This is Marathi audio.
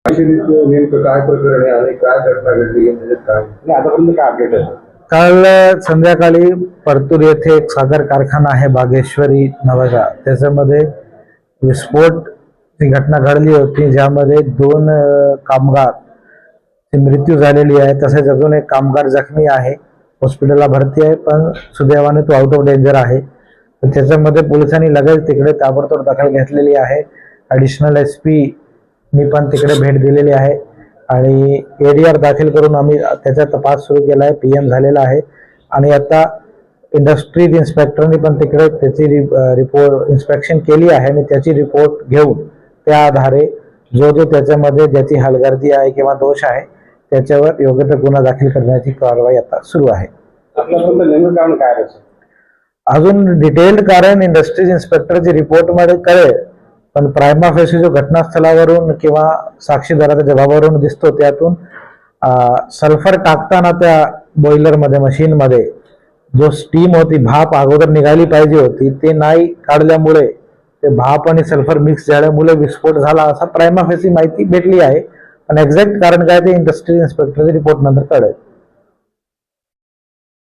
नेमकं काय प्रकरण आहे आणि काय घटना घडली म्हणजे काय आतापर्यंत काय अपडेट आहे? काल संध्याकाळी परतूर येथे एक साखर कारखाना आहे बागेश्वरी नावाचा, त्याच्यामध्ये विस्फोटची घटना घडली होती, ज्यामध्ये 2 कामगार मृत्यू झालेली आहे. तसेच अजून एक कामगार जखमी आहे, हॉस्पिटलला भरती आहे, पण सुदैवाने तो आउट ऑफ डेंजर आहे. तर त्याच्यामध्ये पोलिसांनी लगेच तिकडे ताबडतोब दखल घेतलेली आहे. ॲडिशनल SP मी पण तिकडे भेट दिलेली आहे आणि ADR दाखल करून आम्ही त्याचा तपास सुरू केला आहे. PM झालेला आहे आणि आता इंडस्ट्रीज इन्स्पेक्टरनी पण तिकडे त्याची रिपोर्ट इन्स्पेक्शन केली आहे आणि त्याची रिपोर्ट घेऊन त्या आधारे जो त्याच्यामध्ये ज्याची हलगर्जी आहे किंवा दोष आहे त्याच्यावर योग्य तो गुन्हा दाखल करण्याची कारवाई आता सुरू आहे. आपल्यापर्यंत नेमकं कारण काय आहे? अजून डिटेल्ड कारण इंडस्ट्रीज इन्स्पेक्टरची रिपोर्टमध्ये कळेल, पण प्रायमा फेसी जो घटनास्थळावरून किंवा साक्षीदाराच्या जबाबावरून दिसतो त्यातून सल्फर टाकताना त्या बॉयलरमध्ये मशीनमध्ये जो स्टीम होती, भाप अगोदर निघाली पाहिजे होती, ते नाही काढल्यामुळे ते भाप आणि सल्फर मिक्स झाल्यामुळे विस्फोट झाला असा प्रायमा फेसी माहिती भेटली आहे. पण एक्झॅक्ट कारण काय ते इंडस्ट्रियल इन्स्पेक्टरच्या रिपोर्ट नंतर कळेल.